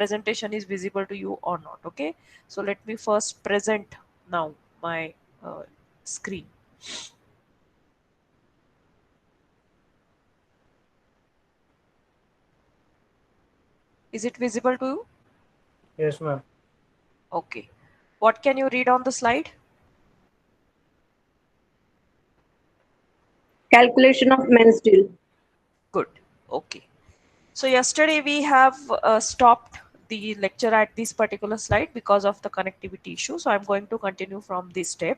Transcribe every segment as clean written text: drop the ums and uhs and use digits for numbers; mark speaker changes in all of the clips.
Speaker 1: presentation is visible to you or not. Okay, so let me first present now my screen. Is it visible to you?
Speaker 2: Yes, ma'am.
Speaker 1: Okay. What can you read on the slide?
Speaker 3: Calculation of men's deal.
Speaker 1: Good. Okay. So yesterday we have stopped the lecture at this particular slide because of the connectivity issue. So I'm going to continue from this step.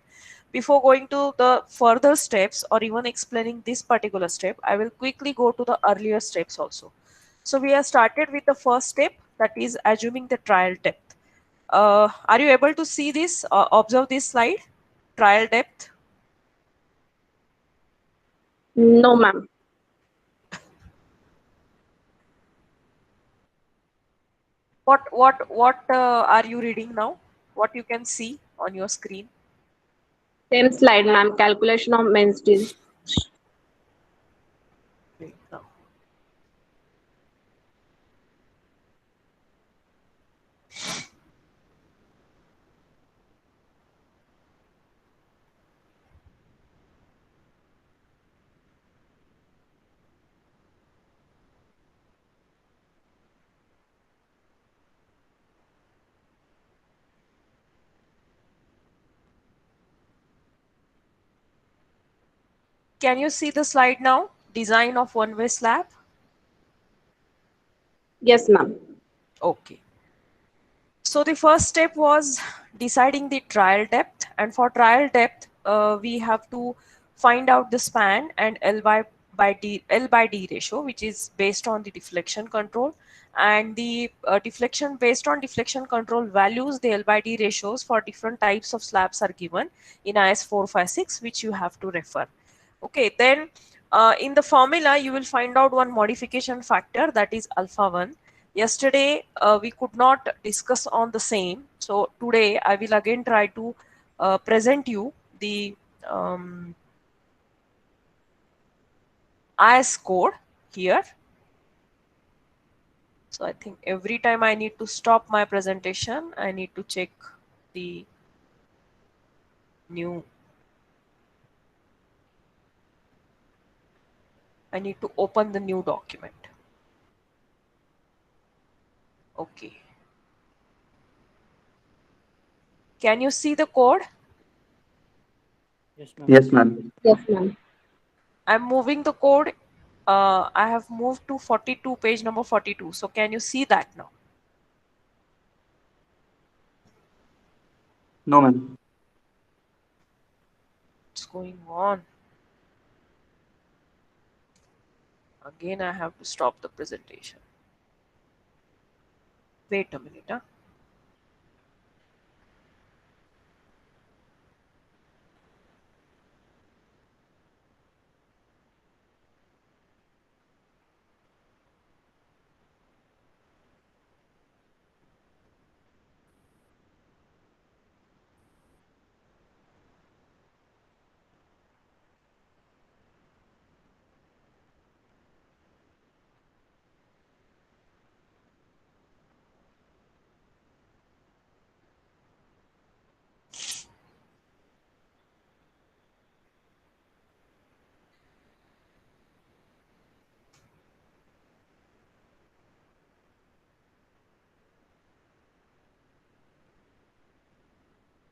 Speaker 1: Before going to the further steps or even explaining this particular step, I will quickly go to the earlier steps also. So we have started with the first step, that is assuming the trial depth. Are you able to see this? Observe this slide, trial depth.
Speaker 3: No, ma'am.
Speaker 1: What are you reading now? What you can see on your screen?
Speaker 3: Same slide, ma'am. Calculation of men's deal.
Speaker 1: Wait, now. Can you see the slide now? Design of one-way slab.
Speaker 3: Yes, ma'am.
Speaker 1: Okay. So the first step was deciding the trial depth, and for trial depth, we have to find out the span and L by D ratio, which is based on the deflection control, and the deflection based on deflection control values. The L by D ratios for different types of slabs are given in IS 456, which you have to refer. Okay, then in the formula you will find out one modification factor, that is alpha 1. Yesterday we could not discuss on the same, so today I will again try to present you the IS code here. So I think every time I need to stop my presentation, I need to check the new, I need to open the new document. Okay. Can you see the code?
Speaker 2: Yes, ma'am.
Speaker 4: Yes, ma'am.
Speaker 3: Yes, ma'am.
Speaker 1: I'm moving the code. I have moved to 42, page number 42. So can you see that now?
Speaker 4: No, ma'am.
Speaker 1: What's going on? Again, I have to stop the presentation. Wait a minute. Huh?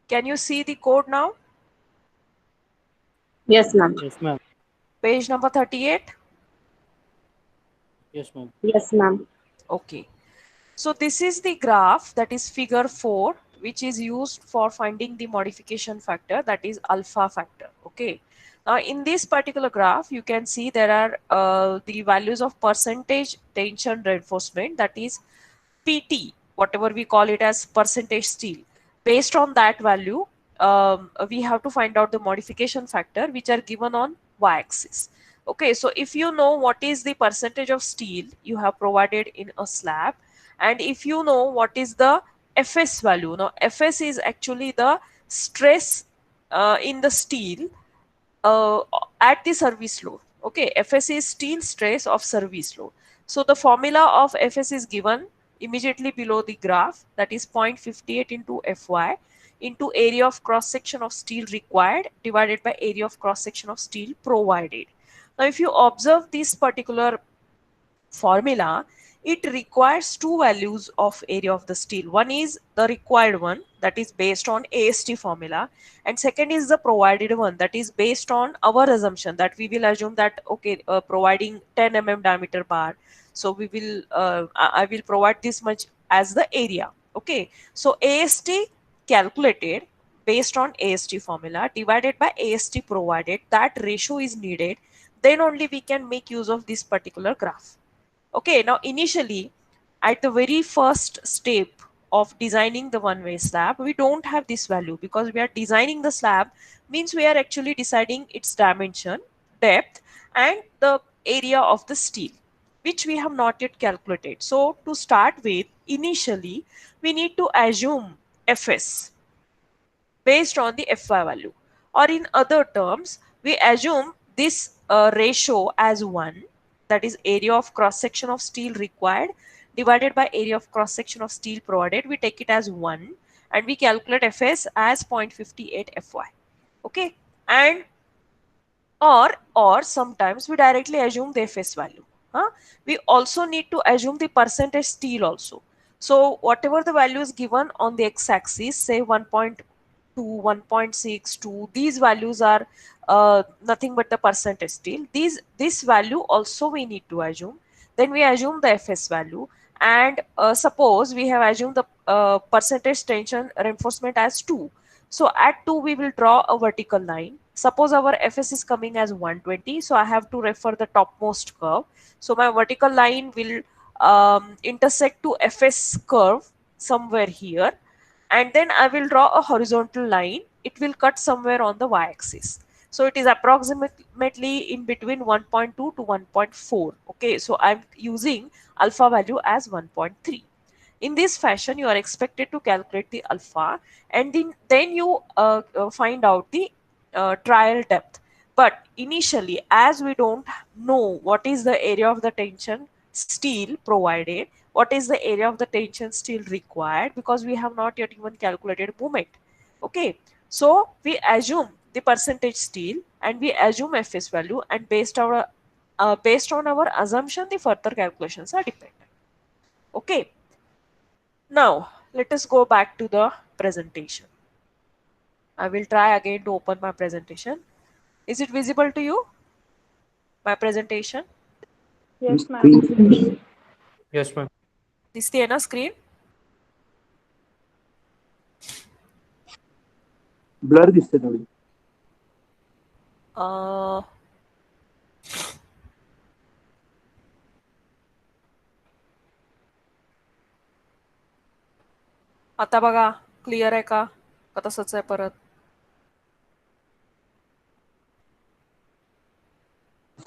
Speaker 1: Can you see the code now?
Speaker 3: Yes, ma'am.
Speaker 2: Yes, ma'am.
Speaker 1: Page number 38.
Speaker 2: Yes, ma'am.
Speaker 3: Yes, ma'am.
Speaker 1: Okay. So this is the graph, that is figure 4, which is used for finding the modification factor, that is alpha factor. Okay. Now in this particular graph, you can see there are the values of percentage tension reinforcement, that is PT, whatever we call it as percentage steel. Based on that value, we have to find out the modification factor, which are given on y-axis. Okay, so if you know what is the percentage of steel you have provided in a slab, and if you know what is the Fs value, now Fs is actually the stress in the steel uh, at the service load. Okay, Fs is steel stress of service load. So the formula of Fs is given immediately below the graph, that is 0.58 into Fy into area of cross section of steel required divided by area of cross section of steel provided. Now if you observe this particular formula, it requires two values of area of the steel. One is the required one, that is based on AST formula, and second is the provided one, that is based on our assumption that we will assume that okay, providing 10 diameter bar, so we will I will provide this much as the area. Okay, so AST calculated based on AST formula divided by AST provided, that ratio is needed, then only we can make use of this particular graph. Okay, now initially at the very first step of designing the one-way slab, we don't have this value because we are designing the slab, means we are actually deciding its dimension, depth, and the area of the steel, which we have not yet calculated. So to start with, initially we need to assume Fs based on the Fy value, or in other terms we assume this ratio as 1, that is area of cross section of steel required divided by area of cross section of steel provided, we take it as 1 and we calculate Fs as 0.58 Fy. Okay, and or sometimes we directly assume the Fs value. We also need to assume the percentage steel also. So whatever the value is given on the x-axis, say 1.2, 1.62, these values are nothing but the percentage steel. This value also we need to assume. Then we assume the Fs value, and suppose we have assumed the percentage tension reinforcement as 2. So at 2 we will draw a vertical line. Suppose our Fs is coming as 120, so I have to refer the topmost curve. So my vertical line will intersect to Fs curve somewhere here, and then I will draw a horizontal line. It will cut somewhere on the y-axis. So it is approximately in between 1.2 to 1.4. Okay, so I'm using alpha value as 1.3. In this fashion, you are expected to calculate the alpha, and then you find out the trial depth. But initially, as we don't know what is the area of the tension steel provided, what is the area of the tension steel required, because we have not yet even calculated moment. Okay, so we assume the percentage steel and we assume Fs value, and based on our assumption, the further calculations are dependent. Okay, now let us go back to the presentation. I will try again to open my presentation. Is it visible to you, my presentation?
Speaker 3: Yes, ma'am.
Speaker 2: Yes, ma'am.
Speaker 1: दिसते है ना screen?
Speaker 4: Blur दिसते थोडी.
Speaker 1: आता बघा clear आहे का तसंच आहे परत?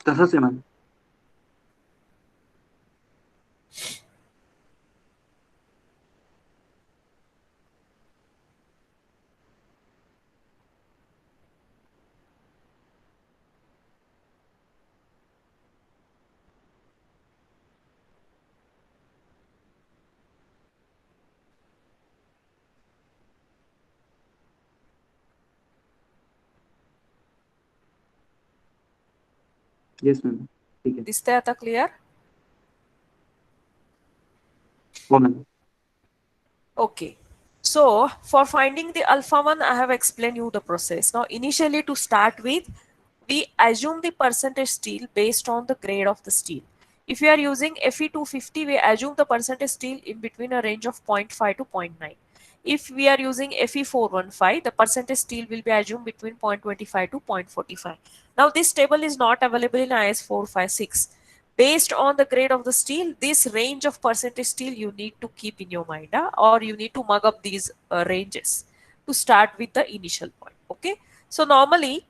Speaker 4: तसंच आहे मॅम. Yes ma'am. ठीक आहे.
Speaker 1: दिसतंय आता क्लिअर?
Speaker 4: हो ma'am.
Speaker 1: Okay, so for finding the alpha 1, I have explained you the process. Now initially, to start with, we assume the percentage steel based on the grade of the steel. If you are using Fe250, we assume the percentage steel in between a range of 0.5 to 0.9. If we are using Fe415, the percentage steel will be assumed between 0.25 to 0.45. Now this table is not available in IS 456. Based on the grade of the steel, this range of percentage steel you need to keep in your mind, or you need to mug up these ranges to start with the initial point. Okay, so normally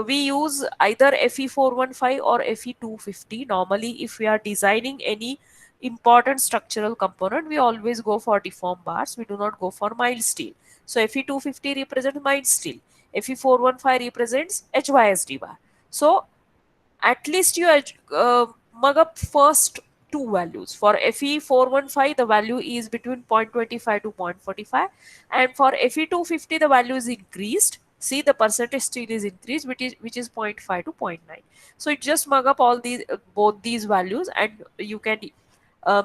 Speaker 1: we use either Fe415 or Fe250. Normally, if we are designing any important structural component, we always go for deformed bars. We do not go for mild steel. So Fe250 represents mild steel. Fe415 represents HYSD bar. So at least you mug up first two values. For Fe415, the value is between 0.25 to 0.45, and for Fe250, the value is increased. See, the percentage steel is increased, which is 0.5 to 0.9. So it just mug up all these both these values, and you can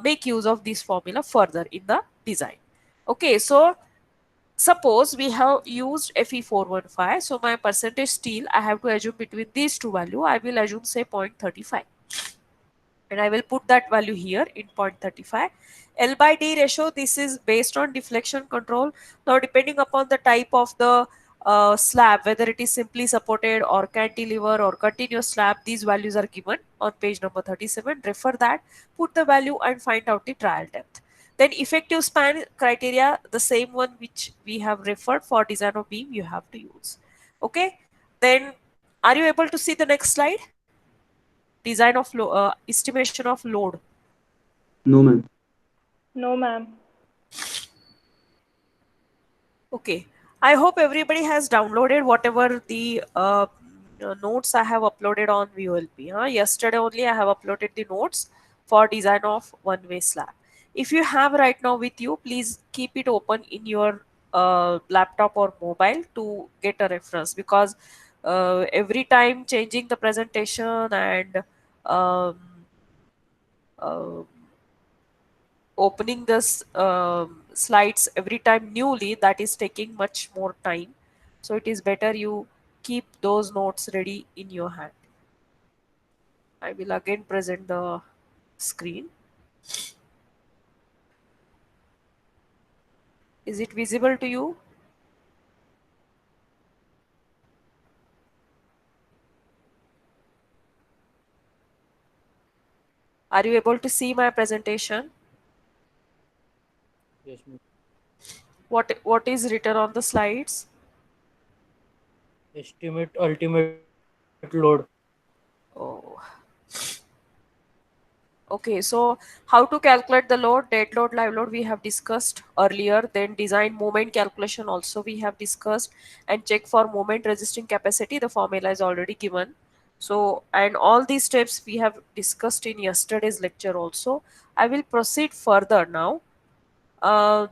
Speaker 1: make use of this formula further in the design. Okay, so suppose we have used Fe415, so my percentage steel I have to assume between these two value. I will assume say 0.35, and I will put that value here in 0.35. L by D ratio, this is based on deflection control. Now depending upon the type of the slab, whether it is simply supported or cantilever or continuous slab, these values are given on page number 37. Refer that, put the value and find out the trial depth. Then effective span criteria, the same one which we have referred for design of beam, you have to use. Okay, then are you able to see the next slide? Design of estimation of load.
Speaker 4: No, ma'am.
Speaker 3: No, ma'am.
Speaker 1: Okay, I hope everybody has downloaded whatever the notes I have uploaded on VOLP. Yesterday only I have uploaded the notes for design of one-way slab. If you have right now with you, please keep it open in your laptop or mobile to get a reference, because every time changing the presentation and um, uh, opening this slides every time newly, that is taking much more time. So it is better you keep those notes ready in your hand. I will again present the screen. Is it visible to you? Are you able to see my presentation?
Speaker 2: Yes, ma'am.
Speaker 1: What is written on the slides?
Speaker 2: Estimate ultimate load.
Speaker 1: Oh, okay, so how to calculate the load, dead load, live load, we have discussed earlier. Then design moment calculation also we have discussed, and check for moment resisting capacity. The formula is already given. So, and all these steps we have discussed in yesterday's lecture also. I will proceed further now uh,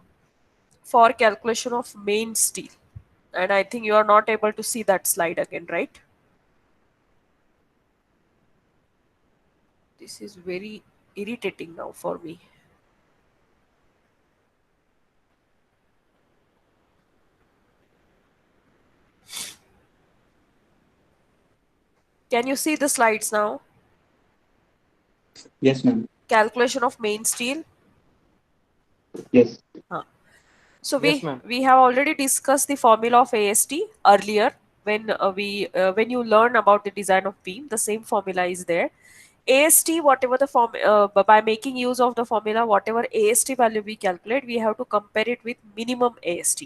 Speaker 1: for calculation of main steel. And I think you are not able to see that slide again, right? This is very irritating now for me. Can you see the slides now?
Speaker 4: Yes, ma'am.
Speaker 1: Calculation of main steel.
Speaker 4: Yes.
Speaker 1: So
Speaker 2: Yes, ma'am.
Speaker 1: we have already discussed the formula of AST earlier when you learn about the design of beam. The same formula is there. AST, whatever the form, by making use of the formula, whatever AST value we calculate, we have to compare it with minimum AST.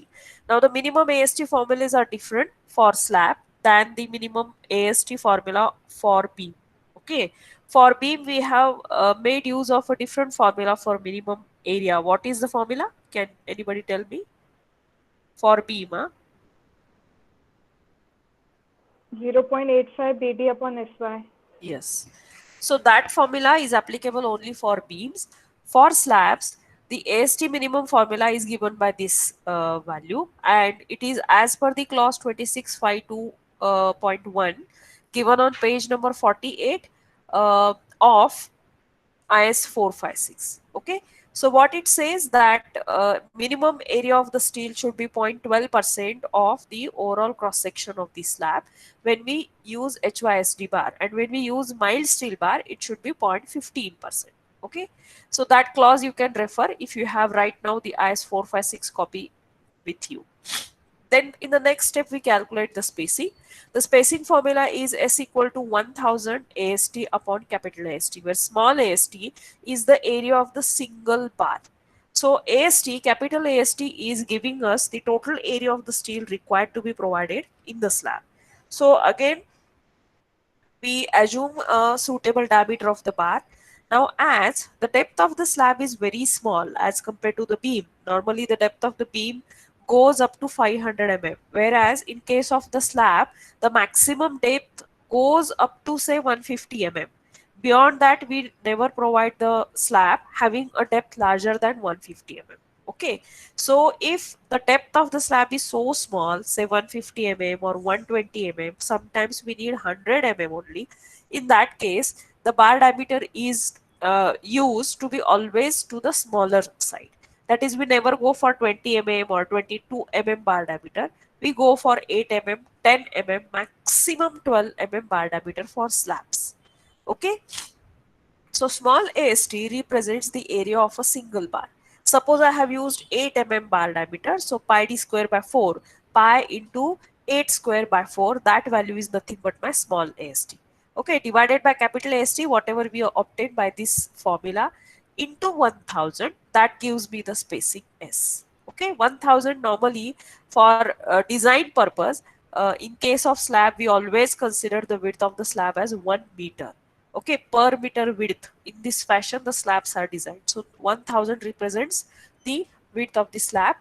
Speaker 1: Now the minimum AST formulas are different for slab than the minimum AST formula for beam. Okay, for beam we have made use of a different formula for minimum area. What is the formula? Can anybody tell me? For beam, huh?
Speaker 3: 0.85 BD upon SY.
Speaker 1: Yes. So that formula is applicable only for beams. For slabs, the AST minimum formula is given by this value, and it is as per the clause 2652.1 given on page number 48 of IS 456. Okay. So what it says that minimum area of the steel should be 0.12% of the overall cross section of the slab when we use HYSD bar, and when we use mild steel bar it should be 0.15%. Okay. So that clause you can refer if you have right now the IS 456 copy with you. Then in the next step, we calculate the spacing. The spacing formula is S equal to 1000 AST upon capital AST, where small AST is the area of the single bar. So AST, capital AST is giving us the total area of the steel required to be provided in the slab. So again, we assume a suitable diameter of the bar. Now, as the depth of the slab is very small as compared to the beam, normally the depth of the beam goes up to 500 mm, whereas in case of the slab, the maximum depth goes up to say 150 mm. Beyond that, we never provide the slab having a depth larger than 150 mm. Okay, so if the depth of the slab is so small, say 150 mm or 120 mm, sometimes we need 100 mm only. In that case, the bar diameter is used to be always to the smaller side. That is, we never go for 20 mm or 22 mm bar diameter. We go for 8 mm, 10 mm, maximum 12 mm bar diameter for slabs. Okay, so small AST represents the area of a single bar. Suppose I have used 8 mm bar diameter, so pi d square by 4, pi into 8 square by 4, that value is nothing but my small AST. Okay, divided by capital AST, whatever we obtained by this formula, into 1000, that gives me the spacing S. Okay, 1000 normally for design purpose. In case of slab, we always consider the width of the slab as 1 meter. Okay, per meter width. In this fashion, the slabs are designed. So 1000 represents the width of the slab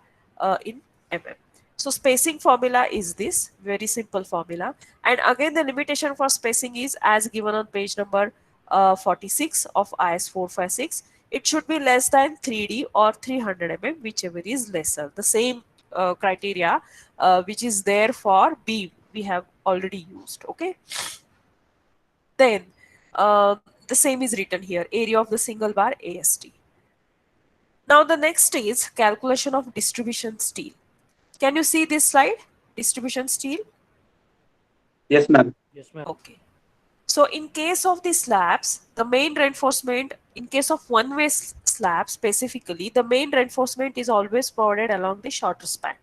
Speaker 1: in mm. So spacing formula is this very simple formula. And again, the limitation for spacing is as given on page number 46 of IS 456. It should be less than 3D or 300 mm, whichever is lesser. The same criteria which is there for beam we have already used. Okay. Then the same is written here, area of the single bar AST. Now the next is calculation of distribution steel. Can you see this slide? Distribution steel?
Speaker 4: Yes, ma'am.
Speaker 2: Yes, ma'am.
Speaker 1: Okay. So in case of the slabs, the main reinforcement, in case of one-way slab specifically, the main reinforcement is always provided along the shorter span.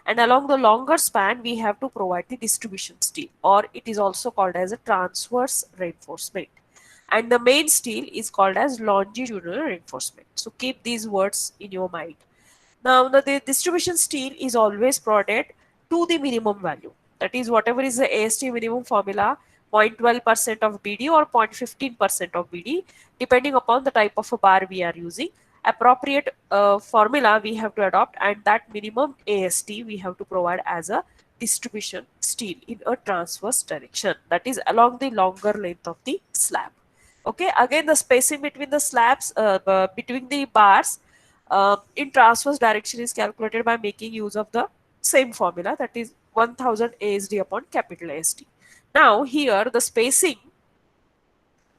Speaker 1: And along the longer span, we have to provide the distribution steel, or it is also called as a transverse reinforcement. And the main steel is called as longitudinal reinforcement. So keep these words in your mind. Now, the distribution steel is always provided to the minimum value. That is, whatever is the AST minimum formula, 0.12% of BD or 0.15% of BD, depending upon the type of a bar we are using. Appropriate formula we have to adopt, and that minimum AST we have to provide as a distribution steel in a transverse direction. That is along the longer length of the slab. Okay, again the spacing between the slabs, between the bars in transverse direction is calculated by making use of the same formula, that is 1000 ASD upon capital ASD. Now here the spacing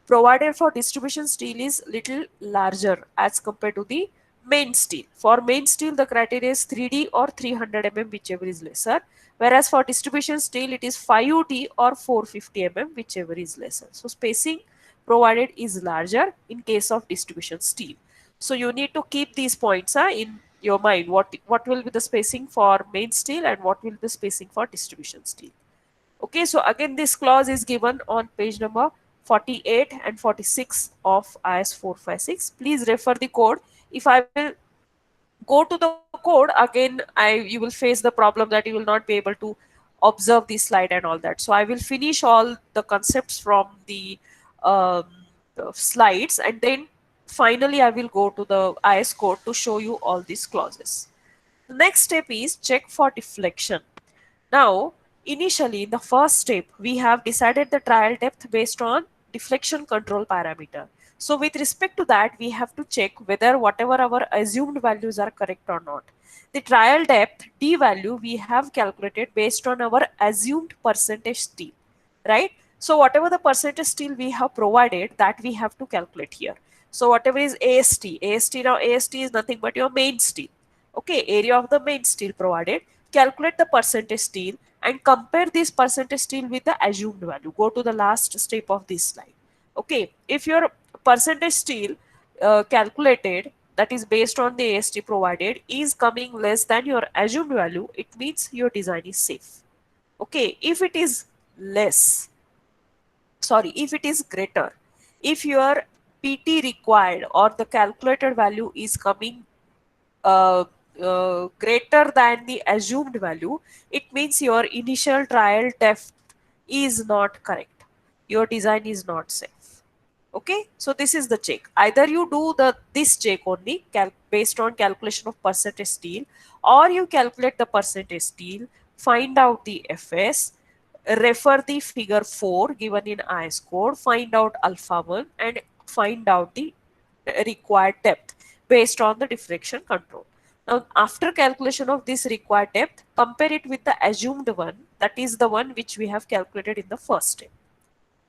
Speaker 1: provided for distribution steel is little larger as compared to the main steel. For main steel the criteria is 3D or 300 mm, whichever is lesser, whereas for distribution steel it is 5D or 450 mm, whichever is lesser. So spacing provided is larger in case of distribution steel. So you need to keep these points in your mind. What will be the spacing for main steel and what will be the spacing for distribution steel. Okay, so again this clause is given on page number 48 and 46 of IS 456. Please refer the code. If I will go to the code again, you will face the problem that you will not be able to observe the slide and all that. So I will finish all the concepts from um, the slides, and then finally I will go to the IS code to show you all these clauses. The next step is check for deflection. Now, initially in the first step, we have decided the trial depth based on deflection control parameter. So with respect to that, we have to check whether whatever our assumed values are correct or not. The trial depth D value we have calculated based on our assumed percentage steel, right? So whatever the percentage steel we have provided, that we have to calculate here. So whatever is AST now, AST is nothing but your main steel. Okay, area of the main steel provided. Calculate the percentage steel and compare this percentage steel with the assumed value. Go to the last step of this slide. Okay, if your percentage steel calculated, that is based on the AST provided, is coming less than your assumed value, it means your design is safe. Okay, if it is less, sorry, if it is greater, if your PT required or the calculated value is coming uh, greater than the assumed value, it means your initial trial depth is not correct. Your design is not safe. Okay, so this is the check. Either you do this check only based on calculation of percentage steel, or you calculate the percentage steel, find out the FS, refer the figure 4 given in IS code, find out alpha 1 and find out the required depth based on the diffraction control. Now, after calculation of this required depth, compare it with the assumed one, that is the one which we have calculated in the first step.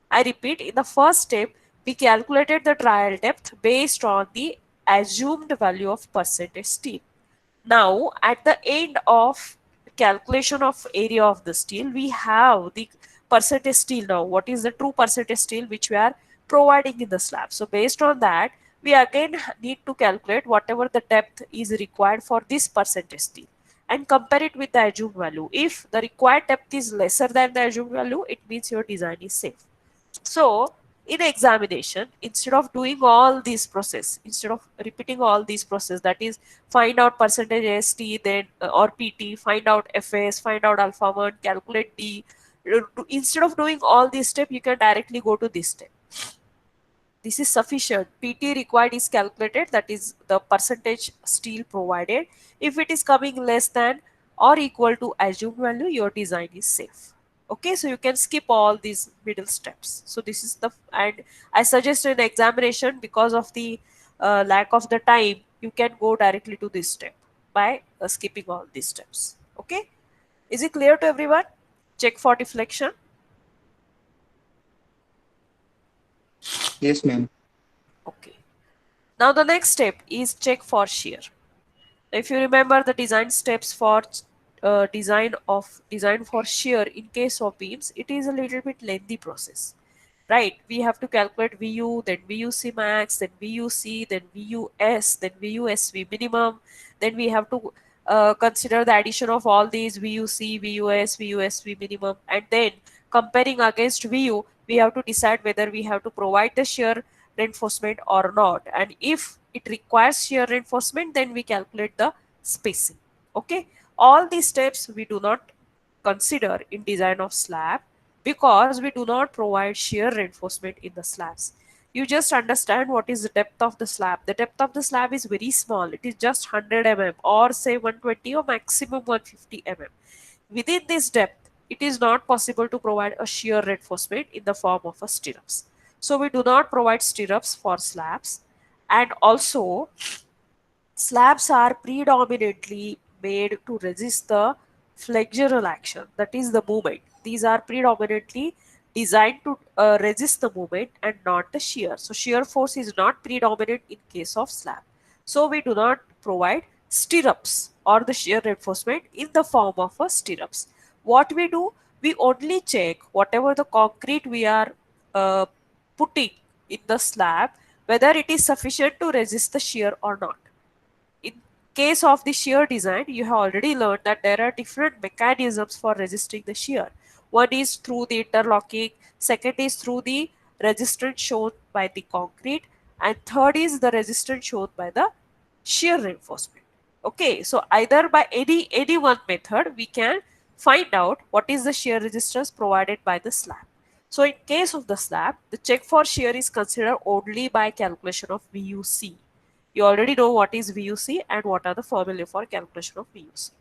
Speaker 1: I repeat, in the first step, we calculated the trial depth based on the assumed value of percentage steel. Now, at the end of calculation of area of the steel, we have the percentage steel now. What is the true percentage steel which we are providing in the slab? So, based on that, we again need to calculate whatever the depth is required for this percentage steel and compare it with the assumed value. If the required depth is lesser than the assumed value, it means your design is safe. So, in examination, instead of doing all these process, instead of repeating all these process, that is find out percentage ST, then or PT, find out FS, find out alpha 1, calculate D. Instead of doing all these steps, you can directly go to this step. This is sufficient. PT required is calculated, that is the percentage steel provided. If it is coming less than or equal to assumed value, your design is safe. Okay, so you can skip all these middle steps. So this is the, and I suggest in examination, because of the lack of the time, you can go directly to this step by skipping all these steps. Okay, is it clear to everyone? Check for deflection.
Speaker 4: Yes, ma'am.
Speaker 1: Okay. Now the next step is check for shear. If you remember the design steps for design for shear in case of beams, it is a little bit lengthy process, right? We have to calculate VU, then VUC max, then VUC, then VUS, then VUSV minimum. Then we have to consider the addition of all these VUC, VUS, VUSV minimum, and then comparing against VU, we have to decide whether we have to provide the shear reinforcement or not. And if it requires shear reinforcement, then we calculate the spacing. Okay, all these steps we do not consider in design of slab because we do not provide shear reinforcement in the slabs. You just understand what is the depth of the slab. The depth of the slab is very small. It is just 100 mm or say 120 or maximum 150 mm. Within this depth, it is not possible to provide a shear reinforcement in the form of a stirrups. So we do not provide stirrups for slabs, and also slabs are predominantly made to resist the flexural action, that is the movement. These are predominantly designed to resist the movement and not the shear. So shear force is not predominant in case of slab. So we do not provide stirrups or the shear reinforcement in the form of a stirrups. What we do, we only check whatever the concrete we are uh, putting in the slab, whether it is sufficient to resist the shear or not. In case of the shear design, you have already learned that there are different mechanisms for resisting the shear. One is through the interlocking, second is through the resistance shown by the concrete, and third is the resistance shown by the shear reinforcement. Okay, so either by any one method, we can find out what is the shear resistance provided by the slab. So in case of the slab, the check for shear is considered only by calculation of VUC. You already know what is VUC and what are the formulae for calculation of VUC.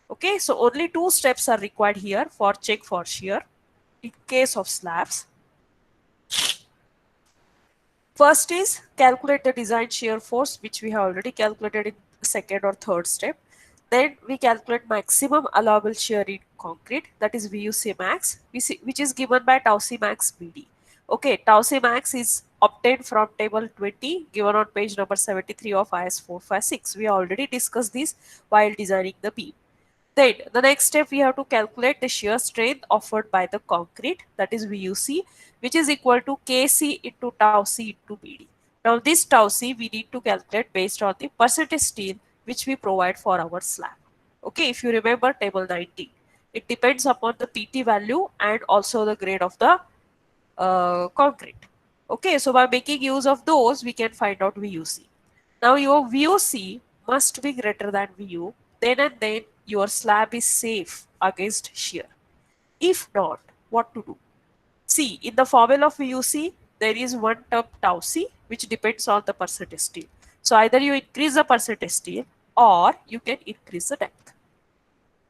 Speaker 1: Okay, so only two steps are required here for check for shear in case of slabs. First is calculate the design shear force, which we have already calculated in second or third step. Then we calculate maximum allowable shear in concrete, that is VUC max, which is given by tau C max BD. Okay, tau C max is obtained from table 20 given on page number 73 of IS 456. We already discussed this while designing the beam. Then the next step, we have to calculate the shear strength offered by the concrete, that is VUC, which is equal to Kc into tau C into BD. Now this tau C we need to calculate based on the percentage steel which we provide for our slab. Okay, if you remember table 19, it depends upon the PT value and also the grade of the concrete. Okay, so by making use of those, we can find out VUC. Now your VUC must be greater than VU, then and then your slab is safe against shear. If not, what to do? See, in the formula of VUC, there is one term tau C, which depends on the percentage steel. So either you increase the percentage steel or you can increase the depth.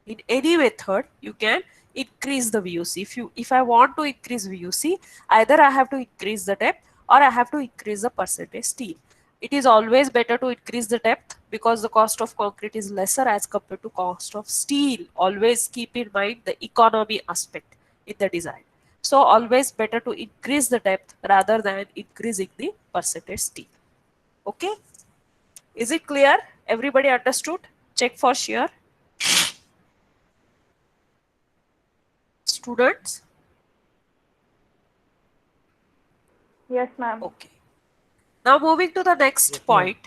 Speaker 1: In any method, you can increase the VOC. If I want to increase VOC, either I have to increase the depth or I have to increase the percentage steel. It is always better to increase the depth because the cost of concrete is lesser as compared to cost of steel. Always keep in mind the economy aspect in the design. So always better to increase the depth rather than increasing the percentage steel. Okay? Is it clear? Everybody understood? Check for sure. Students?
Speaker 5: Yes, ma'am.
Speaker 1: Okay. Now moving to the next
Speaker 2: Yes, ma'am.
Speaker 1: point.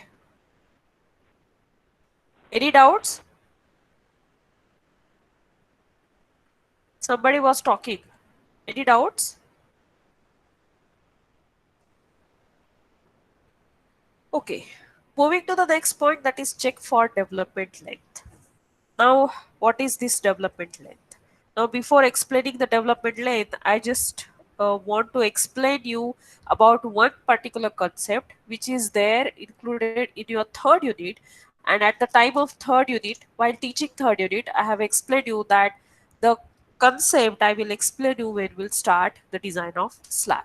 Speaker 1: Any doubts? Somebody was talking. Any doubts? Okay. Moving to the next point, that is check for development length. Now, what is this development length? Now, before explaining the development length, I just want to explain you about one particular concept which is there included in your third unit. And at the time of third unit, while teaching third unit, I have explained you that the concept I will explain you when we'll start the design of slab.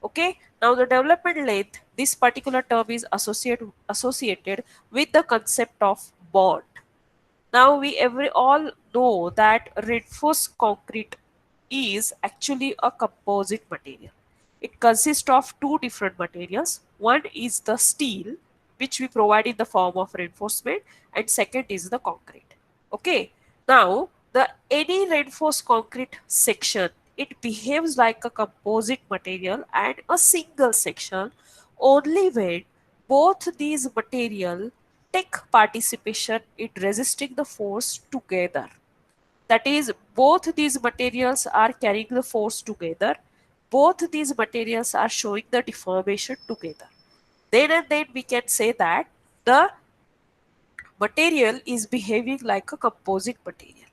Speaker 1: Okay, now the development length, this particular term is associated with the concept of bond. Now we all know that reinforced concrete is actually a composite material. It consists of two different materials. One is the steel, which we provide in the form of reinforcement, and second is the concrete. Okay. Now the any reinforced concrete section, it behaves like a composite material and a single section only when both these material take participation in resisting the force together. That is, both these materials are carrying the force together, both these materials are showing the deformation together. Then and then we can say that the material is behaving like a composite material.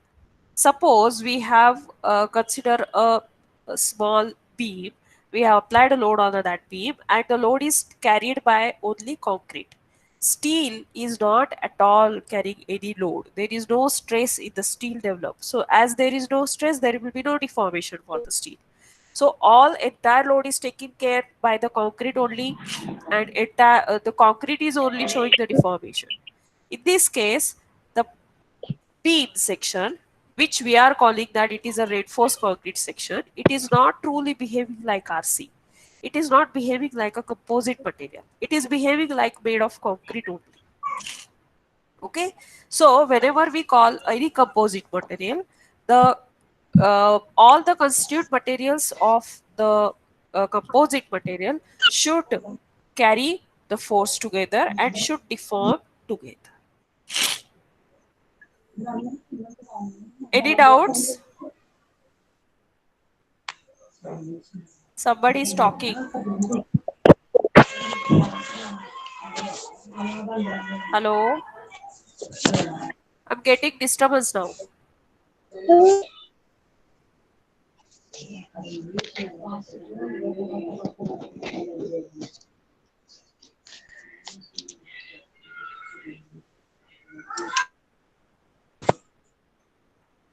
Speaker 1: Suppose we have consider a small beam, we have applied a load on that beam, and the load is carried by only concrete. Steel is not at all carrying any load. There is no stress in the steel developed. So as there is no stress, there will be no deformation for the steel. So all entire load is taken care by the concrete only, and the concrete is only showing the deformation. In this case, the beam section, which we are calling that it is a reinforced concrete section, it is not truly behaving like RC. It is not behaving like a composite material. It is behaving like made of concrete only. Okay, so whenever we call any composite material, the all the constituent materials of the composite material should carry the force together and should deform together. Any doubts? Somebody is talking. Hello? I'm getting disturbance now.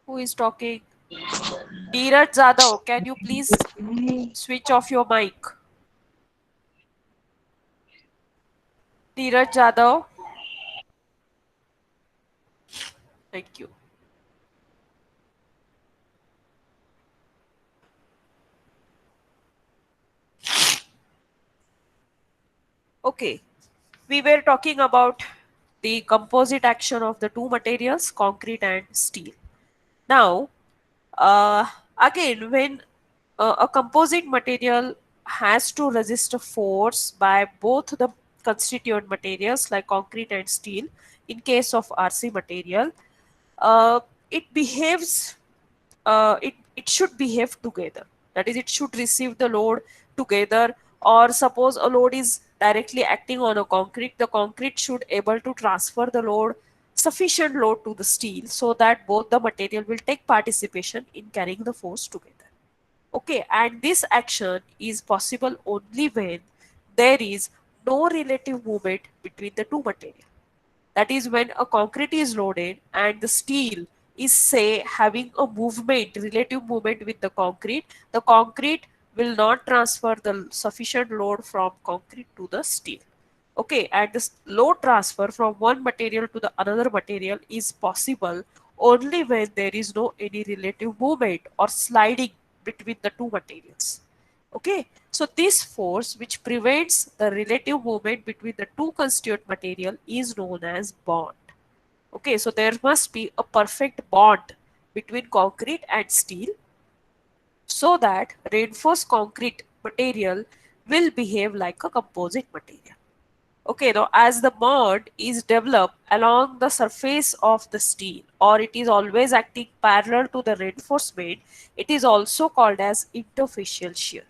Speaker 1: Who is talking? Neeraj Jadhav, can you please switch off your mic? Neeraj Jadhav. Thank you. Okay, we were talking about the composite action of the two materials, concrete and steel. Now, again, when a composite material has to resist a force by both the constituent materials like concrete and steel, in case of RC material, it behaves, it should behave together. That is, it should receive the load together. Or suppose a load is directly acting on a concrete, the concrete should able to transfer the load, sufficient load to the steel, so that both the material will take participation in carrying the force together. Okay, and this action is possible only when there is no relative movement between the two materials. That is, when a concrete is loaded and the steel is, say, having a movement, relative movement with the concrete will not transfer the sufficient load from concrete to the steel. Okay, and this load transfer from one material to the another material is possible only when there is no any relative movement or sliding between the two materials. Okay, so this force which prevents the relative movement between the two constituent material is known as bond. Okay, so there must be a perfect bond between concrete and steel so that reinforced concrete material will behave like a composite material. Okay, now as the bond is developed along the surface of the steel or it is always acting parallel to the reinforcement, it is also called as interfacial shear.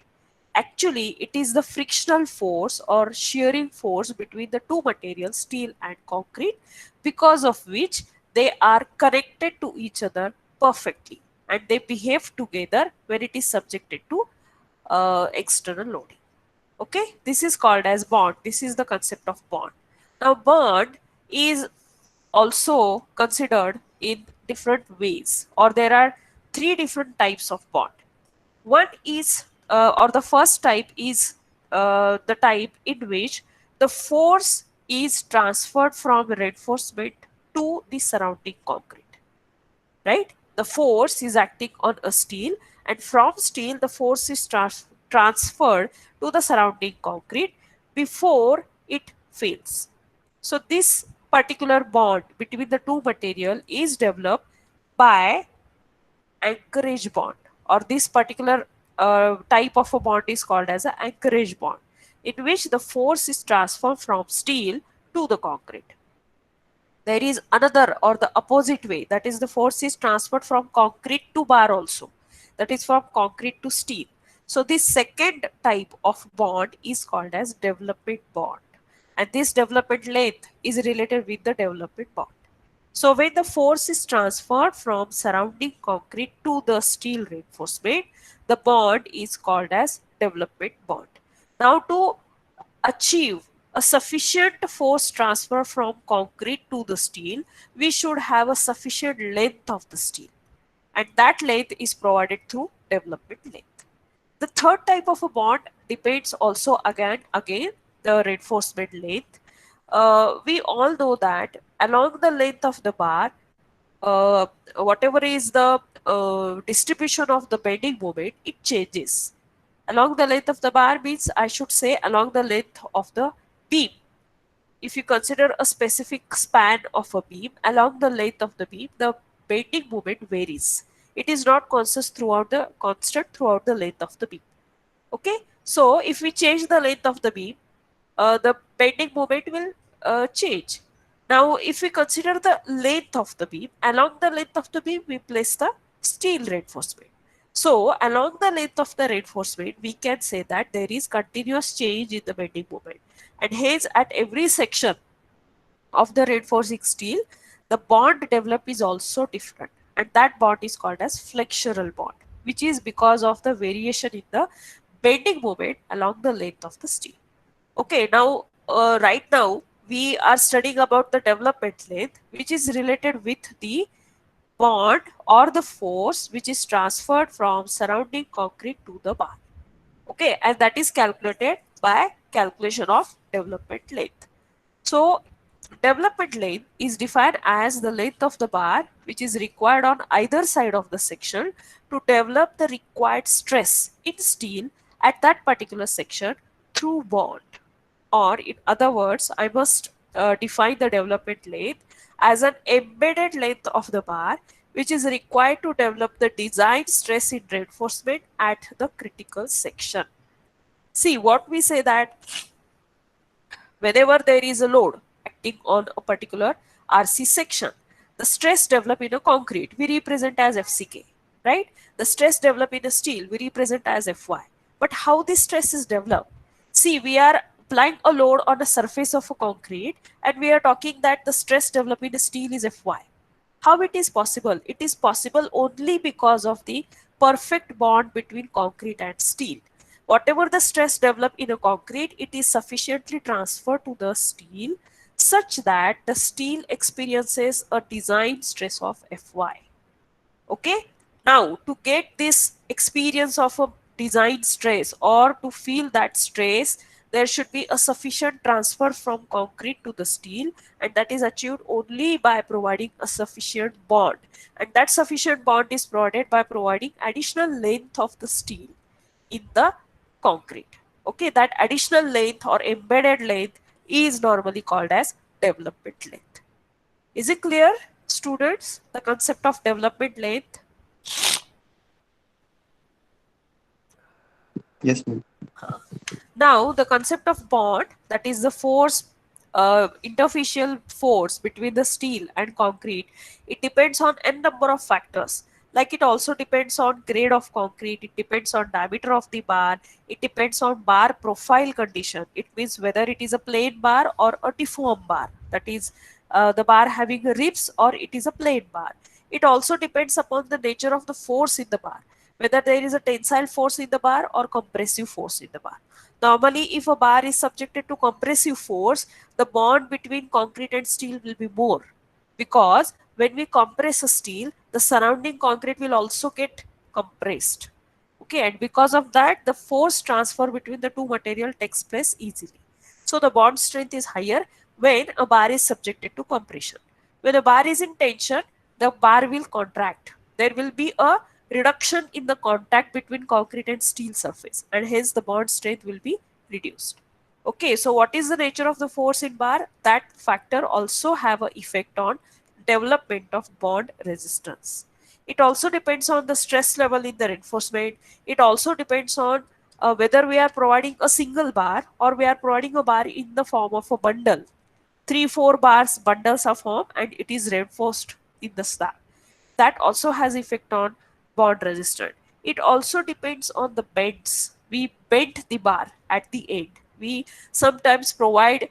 Speaker 1: Actually, it is the frictional force or shearing force between the two materials, steel and concrete, because of which they are connected to each other perfectly and they behave together when it is subjected to external loading. Okay, this is called as bond. This is the concept of bond. Now, bond is also considered in different ways, or there are three different types of bond. One is, or the first type is the type in which the force is transferred from reinforcement to the surrounding concrete. Right? The force is acting on a steel, and from steel, the force is transferred to the surrounding concrete before it fails. So, this particular bond between the two material is developed by anchorage bond, or this particular type of a bond is called as an anchorage bond, in which the force is transferred from steel to the concrete. There is another or the opposite way, that is the force is transferred from concrete to bar also, that is from concrete to steel. So this second type of bond is called as development bond, and this development length is related with the development bond. So when the force is transferred from surrounding concrete to the steel reinforcement, the bond is called as development bond. Now to achieve a sufficient force transfer from concrete to the steel, we should have a sufficient length of the steel, and that length is provided through development length. The third type of a bond depends also again the reinforcement length. We all know that along the length of the bar, whatever is the distribution of the bending moment, it changes. Along the length of the bar means I should say along the length of the beam. If you consider a specific span of a beam, along the length of the beam, the bending moment varies. It is not constant throughout the length of the beam. Okay, so if we change the length of the beam, the bending moment will change. Now, if we consider the length of the beam, along the length of the beam, we place the steel reinforcement. So, along the length of the reinforcement, we can say that there is continuous change in the bending moment. And hence, at every section of the reinforcing steel, the bond developed is also different. And that bond is called as flexural bond, which is because of the variation in the bending moment along the length of the steel. Okay, now, right now, we are studying about the development length, which is related with the bond or the force which is transferred from surrounding concrete to the bar. Okay, and that is calculated by calculation of development length. So, development length is defined as the length of the bar which is required on either side of the section to develop the required stress in steel at that particular section through bond. Or in other words, I must define the development length as an embedded length of the bar which is required to develop the design stress in reinforcement at the critical section. See, what we say that whenever there is a load acting on a particular RC section, the stress developed in a concrete we represent as FCK, right? The stress developed in a steel we represent as FY. But how this stress is developed? See, we are applying a load on the surface of a concrete and we are talking that the stress developed in a steel is Fy. How it is possible? It is possible only because of the perfect bond between concrete and steel. Whatever the stress developed in a concrete, it is sufficiently transferred to the steel such that the steel experiences a design stress of Fy. Okay, now to get this experience of a design stress or to feel that stress, there should be a sufficient transfer from concrete to the steel, and that is achieved only by providing a sufficient bond, and that sufficient bond is provided by providing additional length of the steel in the concrete. Okay, that additional length or embedded length is normally called as development length. Is it clear, students, the concept of development length?
Speaker 4: Yes, ma'am.
Speaker 1: Now, the concept of bond, that is the force, interfacial force between the steel and concrete, it depends on n number of factors. Like it also depends on grade of concrete, it depends on diameter of the bar, it depends on bar profile condition. It means whether it is a plain bar or a deformed bar, that is the bar having ribs or it is a plain bar. It also depends upon the nature of the force in the bar, whether there is a tensile force in the bar or compressive force in the bar. Normally, if a bar is subjected to compressive force, the bond between concrete and steel will be more, because when we compress a steel, the surrounding concrete will also get compressed. Okay, and because of that, the force transfer between the two material takes place easily. So the bond strength is higher when a bar is subjected to compression. When a bar is in tension, the bar will contract. There will be a reduction in the contact between concrete and steel surface, and hence the bond strength will be reduced. Okay, so what is the nature of the force in bar? That factor also have an effect on development of bond resistance. It also depends on the stress level in the reinforcement. It also depends on whether we are providing a single bar or we are providing a bar in the form of a bundle. 3-4 bars bundles are formed and it is reinforced in the slab. That also has effect on bond resistance. It also depends on the bends. We bend the bar at the end. We sometimes provide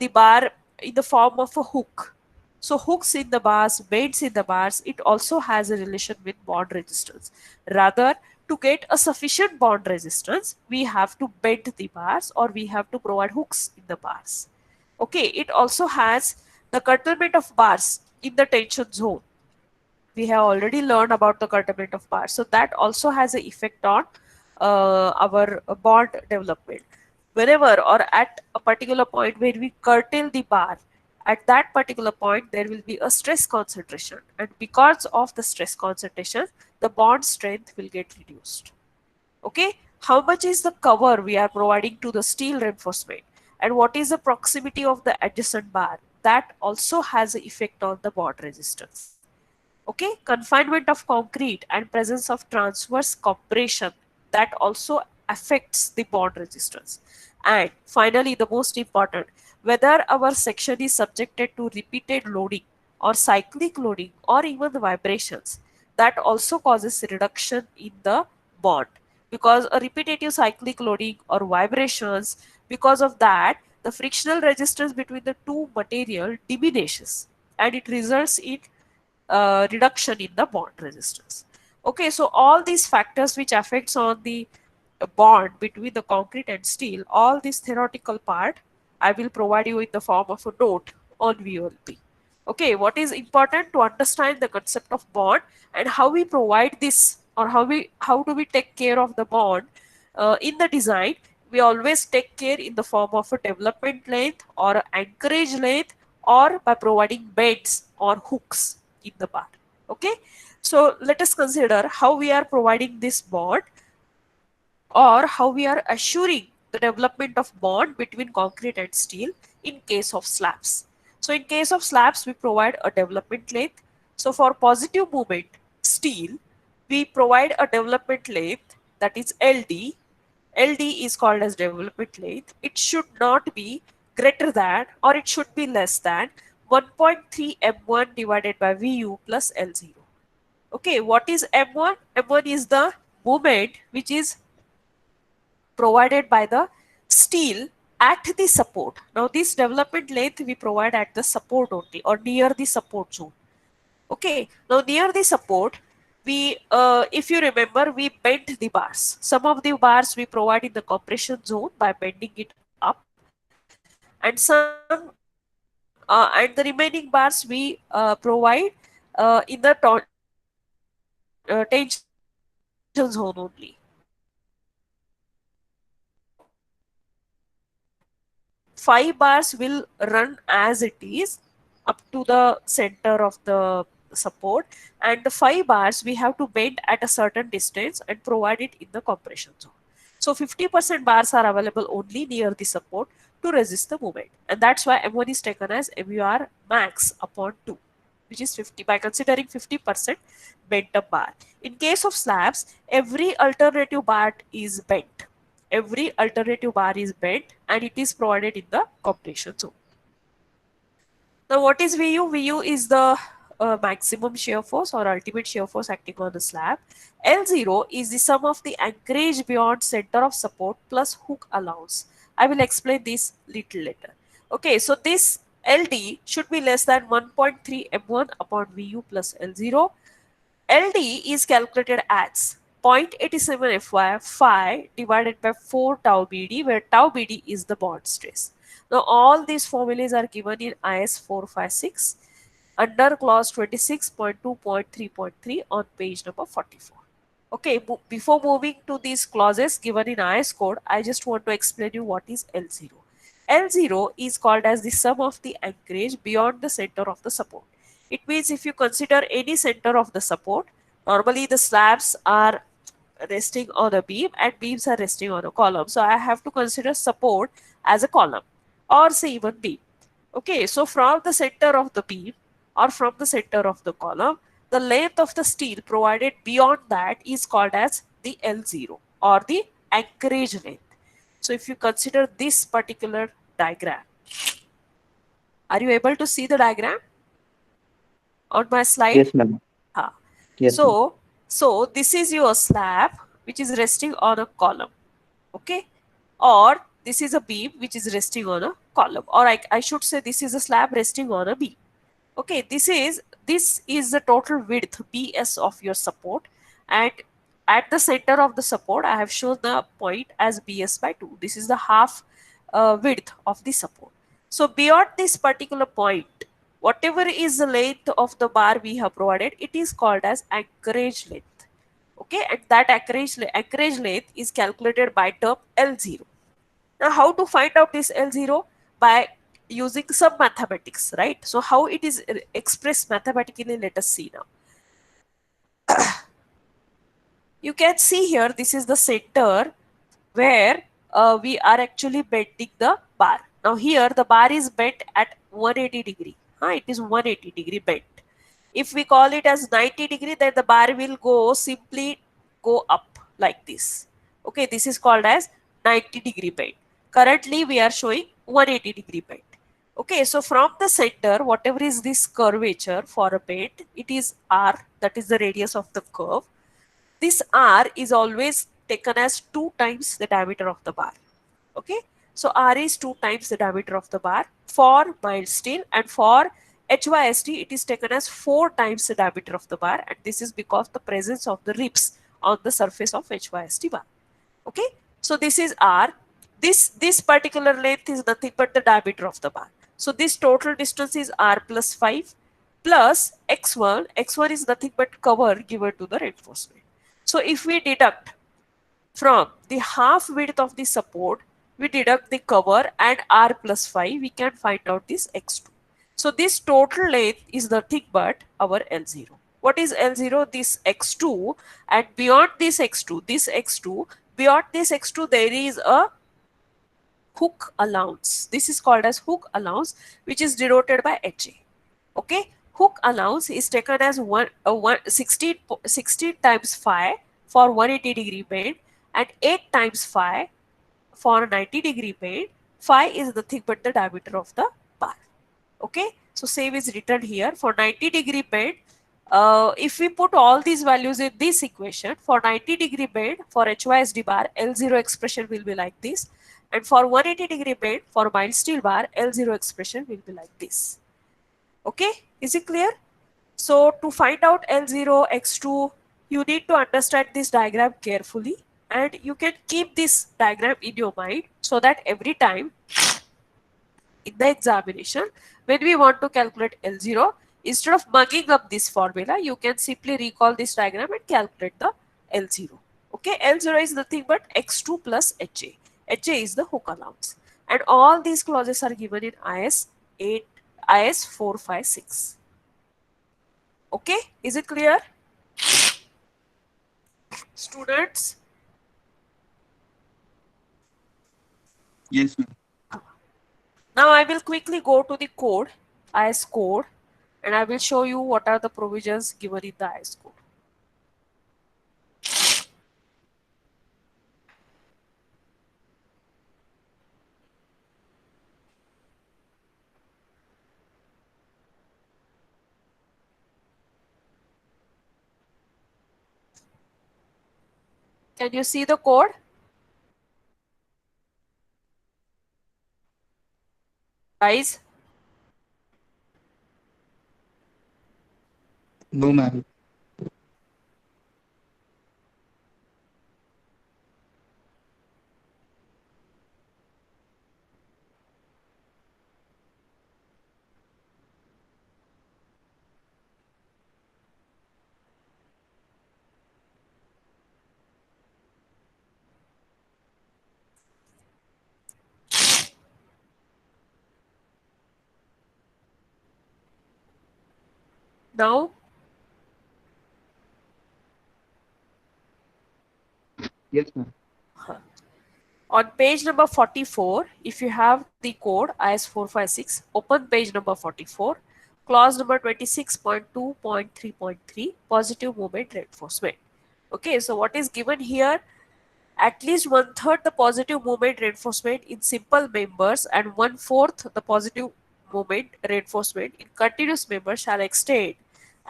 Speaker 1: the bar in the form of a hook. So hooks in the bars, bends in the bars, it also has a relation with bond resistance. Rather, to get a sufficient bond resistance, we have to bend the bars or we have to provide hooks in the bars. Okay, it also has the curtailment of bars in the tension zone. We have already learned about the curtailment of bars, so that also has an effect on our bond development. Whenever or at a particular point where we curtail the bar, at that particular point there will be a stress concentration, and because of the stress concentration, the bond strength will get reduced. Okay, how much is the cover we are providing to the steel reinforcement, and what is the proximity of the adjacent bar, that also has an effect on the bond resistance. Okay, confinement of concrete and presence of transverse compression, that also affects the bond resistance. And finally, the most important, whether our section is subjected to repeated loading or cyclic loading or even the vibrations, that also causes reduction in the bond, because a repetitive cyclic loading or vibrations, because of that the frictional resistance between the two material diminishes and it results in reduction in the bond resistance. Okay, so all these factors which affects on the bond between the concrete and steel, all this theoretical part I will provide you in the form of a note on VLP. Okay, what is important to understand the concept of bond and how we provide this, or how do we take care of the bond in the design. We always take care in the form of a development length or anchorage length, or by providing beds or hooks in the bar. Okay, so let us consider how we are providing this bond, or how we are assuring the development of bond between concrete and steel in case of slabs. So in case of slabs, we provide a development length. So for positive moment steel, we provide a development length, that is LD. LD is called as development length. It should not be greater than, or it should be less than 1.3 m1 divided by Vu plus L0. Okay, what is m1? M1 is the moment which is provided by the steel at the support. Now this development length we provide at the support only, or near the support zone. Okay, now near the support, we if you remember, we bent the bars. Some of the bars we provide in the compression zone by bending it up, and the remaining bars we provide in the tension zone by bending it down. tension zone only. 5 bars will run as it is up to the center of the support, and the 5 bars we have to bend at a certain distance and provide it in the compression zone. So 50% bars are available only near the support to resist the movement, and that's why M1 is taken as MUR max upon 2, which is 50 by considering 50% bent up bar. In case of slabs, every alternative bar is bent. Every alternative bar is bent and it is provided in the compression zone. Now, what is VU? VU is the maximum shear force or ultimate shear force acting on the slab. L0 is the sum of the anchorage beyond center of support plus hook allowance. I will explain this little later. Okay, so this LD should be less than 1.3 M1 upon VU plus L0. LD is calculated as 0.87 Fy phi divided by 4 tau BD, where tau BD is the bond stress. Now, all these formulas are given in IS 456 under clause 26.2.3.3 on page number 44. Okay, before moving to these clauses given in IS code, I just want to explain you what is L0. L0 is called as the sum of the anchorage beyond the center of the support. It means if you consider any center of the support, normally the slabs are resting on a beam and beams are resting on a column. So I have to consider support as a column or say even beam. Okay, so from the center of the beam or from the center of the column, the length of the steel provided beyond that is called as the L0 or the anchorage length. So if you consider this particular diagram, are you able to see the diagram on my slide?
Speaker 4: Yes, ma'am.
Speaker 1: Ah.
Speaker 4: Yes, ma'am.
Speaker 1: So this is your slab which is resting on a column, okay? Or this is a beam which is resting on a column, or I should say this is a slab resting on a beam. Okay, this is the total width BS of your support, and at the center of the support I have shown the point as BS by 2. This is the half width of the support. So beyond this particular point, whatever is the length of the bar we have provided, it is called as anchorage length. Okay, and that anchorage length is calculated by term L0. Now, how to find out this L0? By using some mathematics, right? So how it is expressed mathematically, let us see now. You can see here, this is the center where we are actually bending the bar. Now here the bar is bent at 180 degree. It is 180 degree bent. If we call it as 90 degree, then the bar will simply go up like this. Okay, this is called as 90 degree bend. Currently we are showing 180 degree bend. Okay, so from the center, whatever is this curvature for a bend, it is R, that is the radius of the curve. This R is always taken as 2 times the diameter of the bar. Okay, so R is 2 times the diameter of the bar for mild steel, and for HYSD it is taken as 4 times the diameter of the bar, and this is because the presence of the ribs on the surface of HYSD bar. Okay, so this is R. This particular length is nothing but the diameter of the bar. So this total distance is R plus 5 plus X1. X1 is nothing but cover given to the reinforcement. So if we deduct from the half width of the support, we deduct the cover and R plus 5, we can find out this X2. So this total length is nothing but our L0. What is L0? This X2, and beyond this X2, beyond this X2 there is a hook allowance. This is called as hook allowance, which is denoted by HA. Okay, hook allowance is taken as 16 times phi for 180 degree bend and 8 times phi for 90 degree bend. Phi is nothing but the diameter of the bar. Okay, so same is written here for 90 degree bend. If we put all these values in this equation, for 90 degree bend for HYSD bar, L0 expression will be like this, and for 180 degree bend for mild steel bar, L0 expression will be like this. Okay, is it clear? So to find out L0, X2, you need to understand this diagram carefully, and you can keep this diagram in your mind so that every time in the examination when we want to calculate L0, Instead of mugging up this formula, you can simply recall this diagram and calculate the L0. Okay, L0 is nothing but x2 plus HA. HA is the hook allowance. And all these clauses are given in IS 8, IS 456. Okay, is it clear? Students?
Speaker 4: Yes, ma'am.
Speaker 1: Now I will quickly go to the code, IS code, and I will show you what are the provisions given in the IS code. Can you see the code? Guys?
Speaker 4: No, ma'am.
Speaker 1: Now,
Speaker 4: Yes, ma'am.
Speaker 1: on page number 44, if you have the code IS456, open page number 44, clause number 26.2.3.3, positive moment reinforcement. Okay, so what is given here? At least 1/3 the positive moment reinforcement in simple members and 1/4 the positive moment reinforcement in continuous members shall extend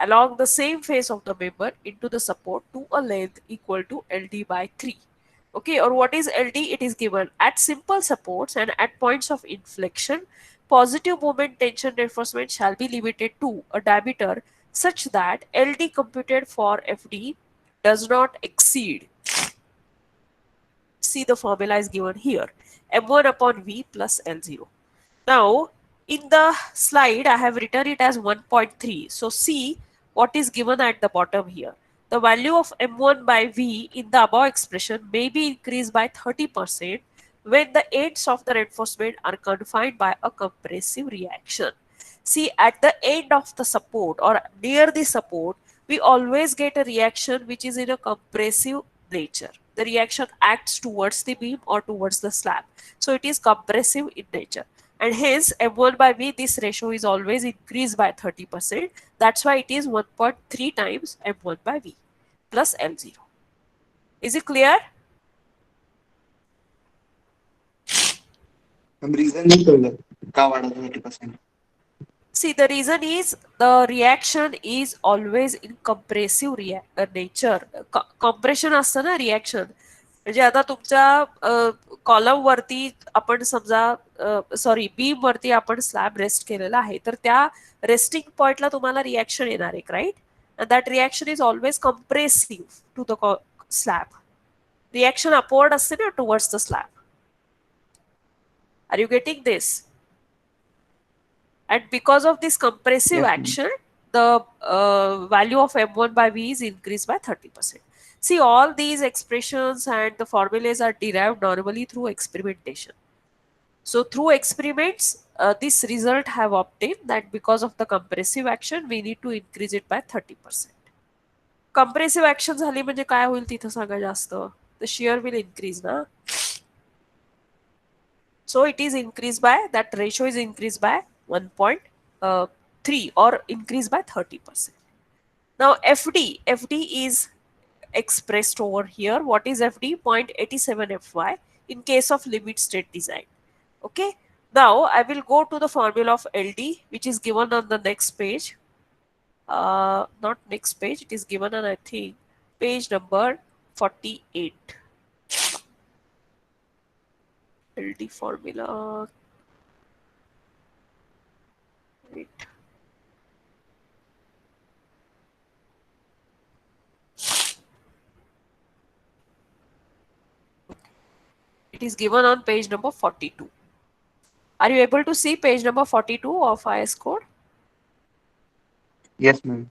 Speaker 1: along the same face of the member into the support to a length equal to LD by 3. Okay, or what is LD? It is given at simple supports and at points of inflection, positive moment tension reinforcement shall be limited to a diameter such that LD computed for FD does not exceed. See, the formula is given here, m1 upon v plus L0. Now, in the slide, I have written it as 1.3. So, see what is given at the bottom here. The value of m1 by v in the above expression may be increased by 30% when the ends of the reinforcement are confined by a compressive reaction. See, at the end of the support or near the support, we always get a reaction which is in a compressive nature. The reaction acts towards the beam or towards the slab. So it is compressive in nature. And hence m1 by v, this ratio is always increased by 30%. That's why it is 1.3 times m1 by v plus L0. Is it clear?
Speaker 4: Ma'am reason नाही कळलं का वाढवलं 30%.
Speaker 1: See, the reason is the reaction is always in compressive nature. Compression असतं ना reaction. म्हणजे आता तुमच्या column वरती आपण समजा सॉरी बीम वरती आपण स्लॅब रेस्ट केलेला आहे, तर त्या रेस्टिंग पॉइंटला तुम्हाला रिॲक्शन येणार आहे, right? And that reaction is always compressive to the slab. Reaction upward असते ना towards the slab. Are you getting this? And because of this compressive
Speaker 4: Yes, ma'am.
Speaker 1: action, the value of m1 by v is increased by 30%. See, all these expressions and the formulas are derived normally through experimentation. So through experiments, this result have obtained that because of the compressive action, we need to increase it by 30%. Compressive action झाली म्हणजे काय होईल तिथं सांगा जास्त? The shear will increase ना? So it is increased by, that ratio is increased by 1.3 or increased by 30%. Now FD is expressed over here. What is FD? 0.87 FY in case of limit state design. Okay. Now I will go to the formula of LD, which is given on the next page. Not next page, it is given on, I think, page number 48. LD formula. Wait. It is given on page number 42. Are you able to see page number 42 of IS code?
Speaker 4: Yes, ma'am.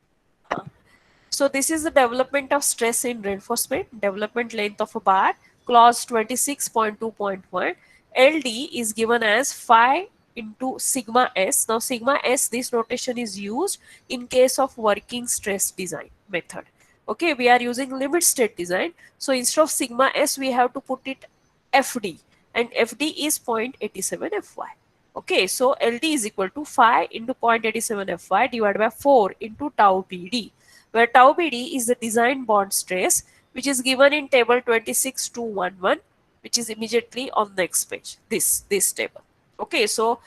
Speaker 1: So this is the development of stress in reinforcement, development length of a bar, clause 26.2.1. LD is given as phi into sigma s. Now sigma s, this notation is used in case of working stress design method. Okay, we are using limit state design. So instead of sigma s, we have to put it FD, and FD is 0.87 Fy. Okay, so LD is equal to phi into 0.87 Fy divided by 4 into tau PD, where tau PD is the design bond stress, which is given in table 26.211, which is immediately on the next page, this table. Okay, so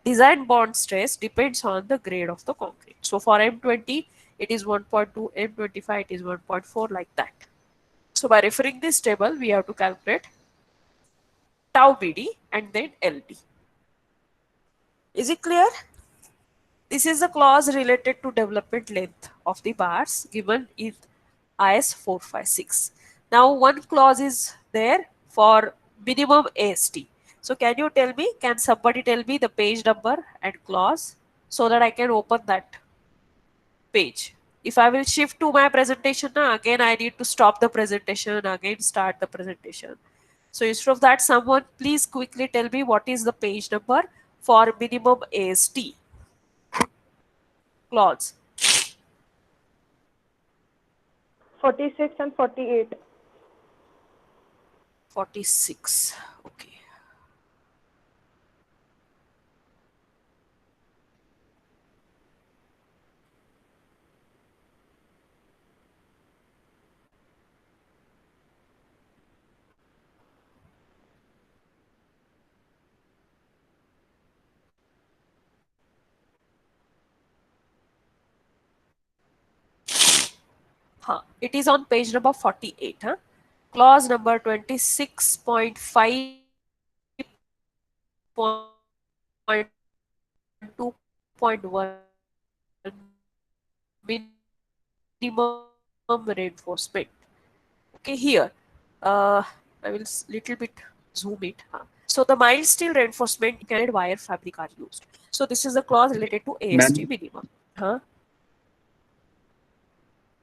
Speaker 1: design bond stress depends on the grade of the concrete. So for M20, it is 1.2, M25, it is 1.4, like that. So by referring this table, we have to calculate tau PD and then LD. Is it clear? This is the clause related to development length of the bars given in IS 456. Now one clause is there for minimum AST. So can you tell me, can somebody tell me the page number and clause so that I can open that page? If I will shift to my presentation now, again I need to stop the presentation, again start the presentation. So instead of that, someone please quickly tell me what is the page number for minimum AST clause.
Speaker 5: 46 and 48.
Speaker 1: 46. Okay. It is on page number 48. Clause number 26.5.2.1, minimum reinforcement. Okay, here I will little bit zoom it. So the mild steel reinforcement connected wire fabric are used. So this is a clause related to AST
Speaker 4: Ma'am,
Speaker 1: minimum.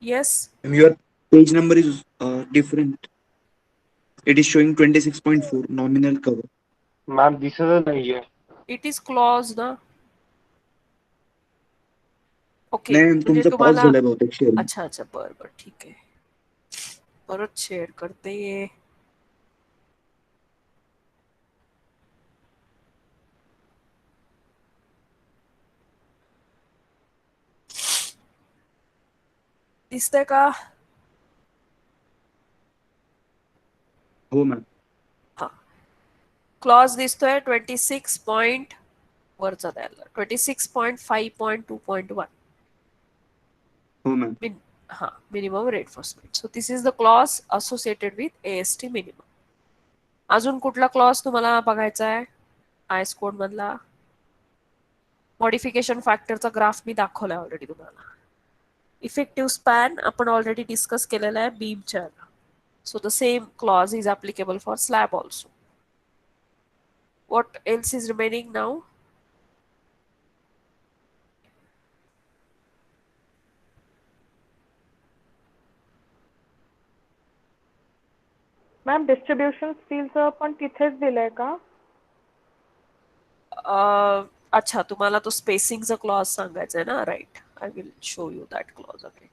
Speaker 1: Yes.
Speaker 4: your page number is different. It is showing 26.4 nominal cover.
Speaker 2: Ma'am दिसतच नाहीये.
Speaker 1: It is clause ना. Okay,
Speaker 4: नाही
Speaker 1: म्हणजे
Speaker 4: तुमचा pause
Speaker 1: तुम्हाला
Speaker 4: झालाय बहुतेक share.
Speaker 1: अच्छा अच्छा, बर ठीक आहे, परत शेअर करते. दिसतंय का?
Speaker 4: हो मॅम.
Speaker 1: हा, क्लॉज दिसतोय 26 पॉइंट वरचा द्यायला 26.5.2.1.
Speaker 4: हो ma'am.
Speaker 1: Minimum reinforcement. So this is the clause associated with AST minimum. अजून कुठला क्लॉज तुम्हाला बघायचा आहे आयस कोड मधला? मॉडिफिकेशन फॅक्टरचा ग्राफ मी दाखवलाय ऑलरेडी तुम्हाला. इफेक्टिव्ह स्पॅन आपण ऑलरेडी डिस्कस केलेला आहे बीमच्या. So the same clause is applicable for slab also. What else is remaining now?
Speaker 5: Ma'am distribution स्टीलचं पण तिथेच दिलंय का?
Speaker 1: अच्छा, तुम्हाला तो स्पेसिंगचा क्लॉज सांगायचा आहे ना? Right, I will show you that clause again.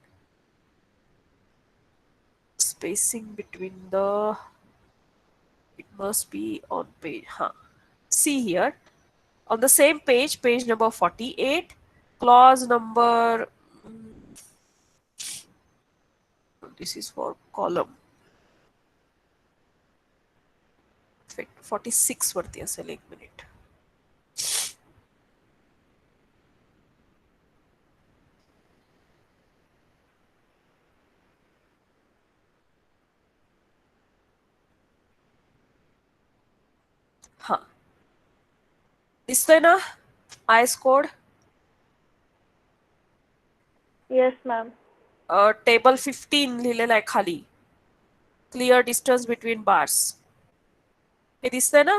Speaker 1: Spacing between the, it must be on page. See here on the same page, page number 48, clause number, this is for column 46 वरती असेल, एक minute. दिसतोय ना आयस code?
Speaker 5: Yes ma'am.
Speaker 1: Table 15 लिहिलेला आहे खाली, clear distance between bars. हे दिसतंय ना?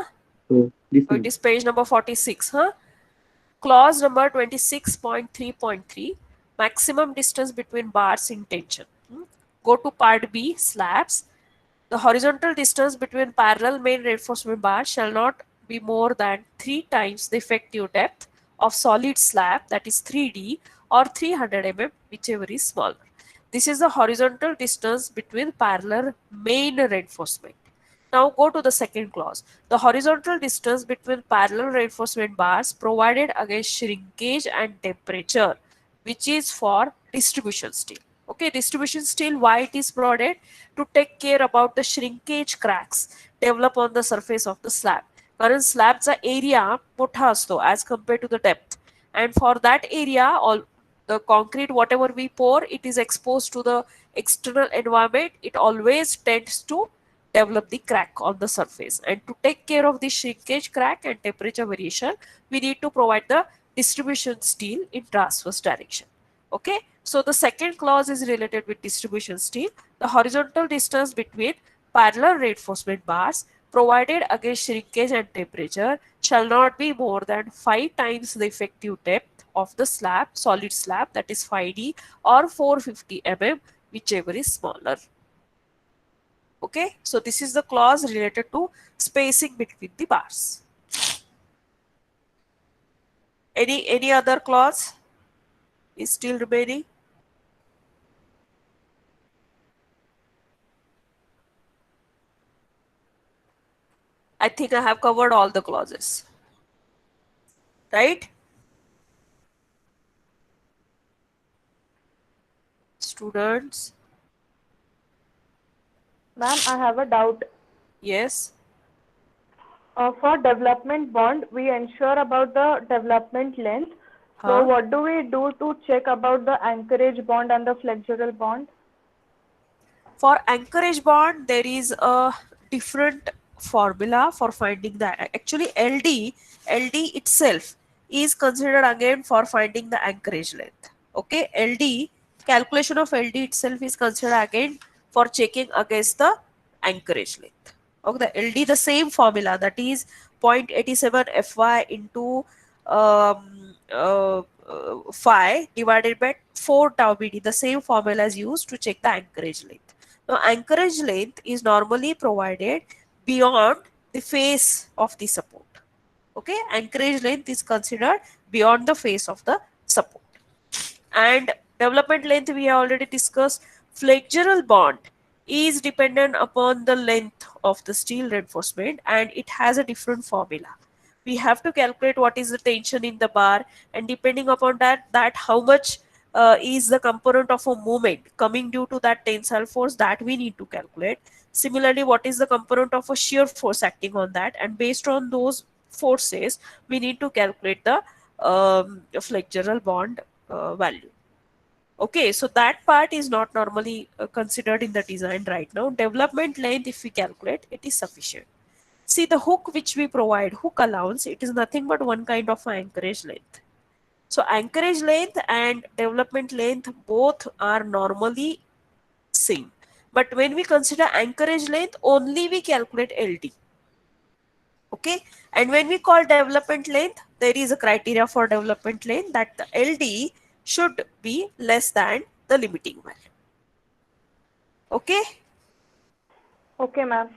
Speaker 4: हो
Speaker 1: it is page number 46. Clause number 26.3.3. maximum distance between bars in tension. Go to part B, slabs. The horizontal distance between parallel main reinforcement bars shall not be more than 3 times the effective depth of solid slab, that is 3D, or 300 mm, whichever is smaller. This is the horizontal distance between parallel main reinforcement. Now go to the second clause. The horizontal distance between parallel reinforcement bars provided against shrinkage and temperature, which is for distribution steel. Okay, distribution steel, why it is provided? To take care about the shrinkage cracks develop on the surface of the slab. कारण slabचा area मोठा असतो as compared to the depth, and for that area all the concrete whatever we pour, it is exposed to the external environment, it always tends to develop the crack on the surface, and to take care of the shrinkage crack and temperature variation, we need to provide the distribution steel in transverse direction. Okay, so the second clause is related with distribution steel. The horizontal distance between parallel reinforcement bars provided against shrinkage and temperature shall not be more than 5 times the effective depth of the slab, solid slab, that is 5D, or 450 mm, whichever is smaller. Okay, so this is the clause related to spacing between the bars. Any other clause is still remaining? I think I have covered all the clauses, right? Students,
Speaker 5: Ma'am, I have a doubt.
Speaker 1: yes.
Speaker 5: For development bond, we ensure about the development length. So
Speaker 1: Huh?
Speaker 5: what do we do to check about the anchorage bond and the flexural bond?
Speaker 1: For anchorage bond, there is a different formula for finding the actually LD itself is considered again for finding the anchorage length. Okay, LD calculation of LD itself is considered again for checking against the anchorage length. Okay, the LD, the same formula, that is 0.87 Fy into phi divided by 4 tau BD, the same formula is used to check the anchorage length. Now, anchorage length is normally provided beyond the face of the support. Okay, anchorage length is considered beyond the face of the support. And development length we have already discussed. Flexural bond is dependent upon the length of the steel reinforcement, and it has a different formula. We have to calculate what is the tension in the bar, and depending upon that how much is the component of a moment coming due to that tensile force, that we need to calculate. Similarly, what is the component of a shear force acting on that, and based on those forces we need to calculate the flexural bond value. Okay, so that part is not normally considered in the design right now. Development length, if we calculate, it is sufficient. See, the hook which we provide, hook allowance, it is nothing but one kind of anchorage length. So anchorage length and development length both are normally same. But when we consider anchorage length, only we calculate LD. Okay, and when we call development length, there is a criteria for development length that the LD should be less than the limiting value. Okay,
Speaker 5: Okay, ma'am.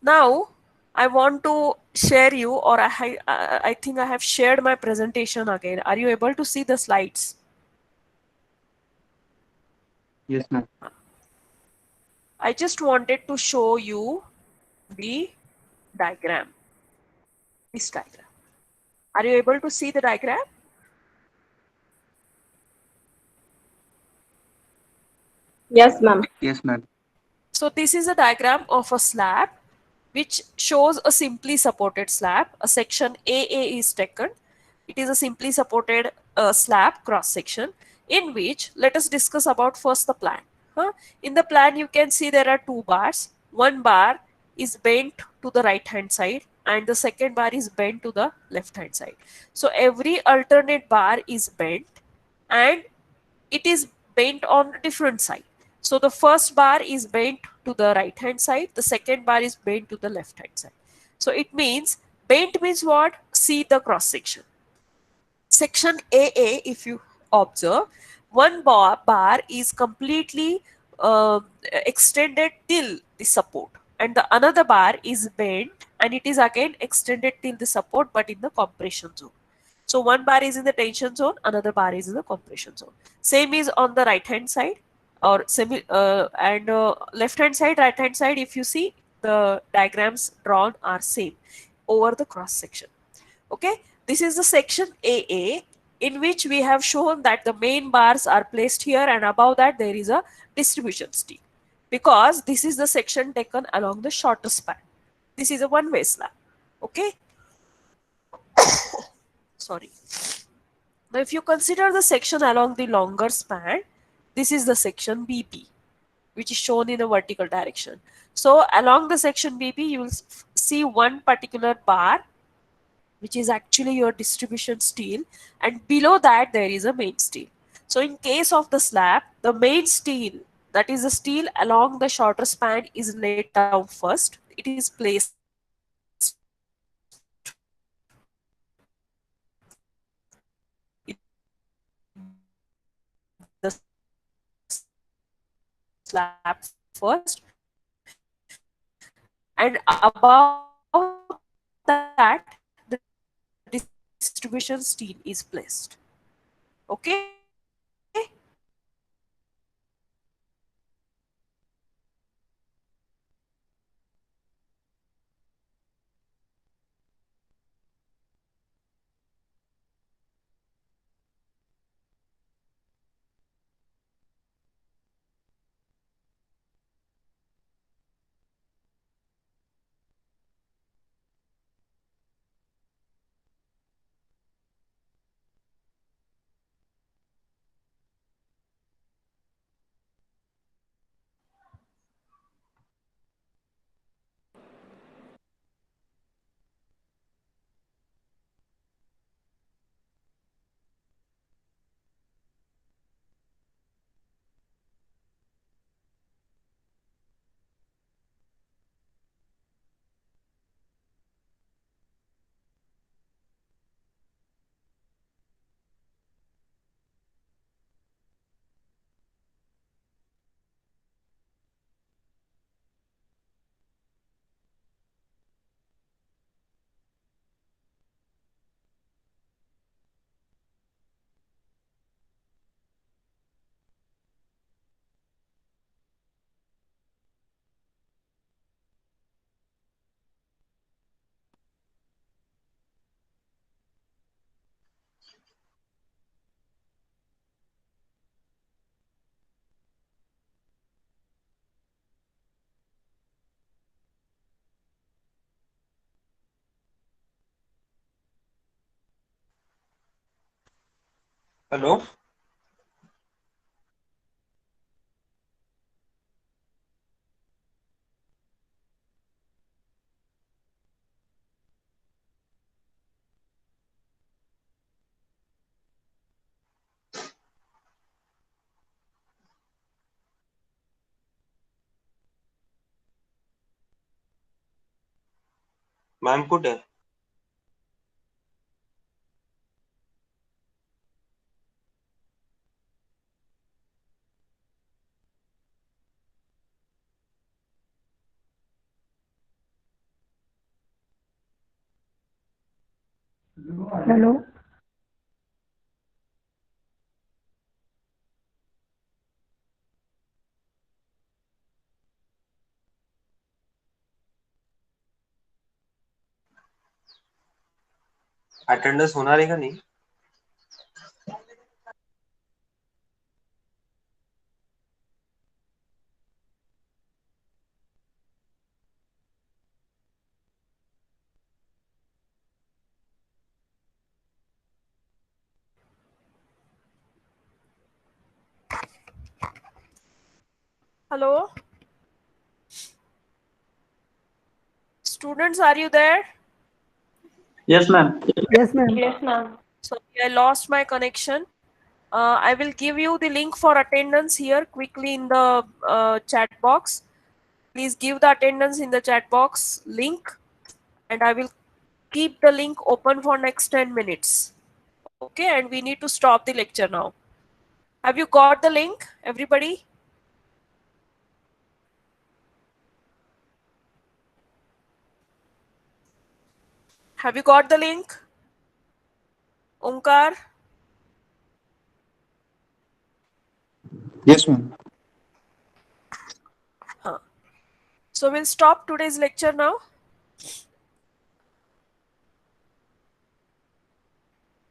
Speaker 1: now I want to share you, or I think I have shared my presentation again. Are you able to see the slides?
Speaker 4: Yes, ma'am.
Speaker 1: I just wanted to show you the diagram, this diagram. Are you able to see the diagram?
Speaker 3: Yes, ma'am.
Speaker 4: Yes, ma'am.
Speaker 1: So this is a diagram of a slab which shows a simply supported slab. A section AA is taken. It is a simply supported slab cross section, in which let us discuss about first the plan. In the plan, you can see there are two bars. One bar is bent to the right hand side and the second bar is bent to the left hand side. So every alternate bar is bent and it is bent on a different side. So the first bar is bent to the right hand side, the second bar is bent to the left hand side. So it means bent means what? See the cross section. section AA, if you observe, one bar is completely extended till the support, and the another bar is bent and it is again extended till the support but in the compression zone. So one bar is in the tension zone, another bar is in the compression zone. Same is on the right hand side, or left hand side, right hand side. If you see, the diagrams drawn are same over the cross section. Okay, this is the section AA, in which we have shown that the main bars are placed here and above that there is a distribution steel, because this is the section taken along the shorter span. This is a one-way slab. Okay. Sorry. Now if you consider the section along the longer span, this is the section BP, which is shown in a vertical direction. So along the section BP, you will see one particular bar, which is actually your distribution steel, and below that there is a main steel. So in case of the slab, the main steel, that is the steel along the shorter span, is laid down first. It is placed the slab first, and above that the distribution steel is placed. Okay.
Speaker 2: Hello? Ma'am कुठे आहे?
Speaker 5: Hello?
Speaker 2: Attendance होणार आहे का नाही?
Speaker 1: Hello? Students, are you there?
Speaker 4: Yes, ma'am.
Speaker 5: Yes, ma'am.
Speaker 3: Yes, ma'am.
Speaker 1: Sorry, I lost my connection. I will give you the link for attendance here quickly in the chat box. Please give the attendance in the chat box link, and I will keep the link open for next 10 minutes. Okay, and we need to stop the lecture now. Have you got the link, everybody? Have you got the link? Omkar?
Speaker 4: Yes, ma'am.
Speaker 1: So we'll stop today's lecture now.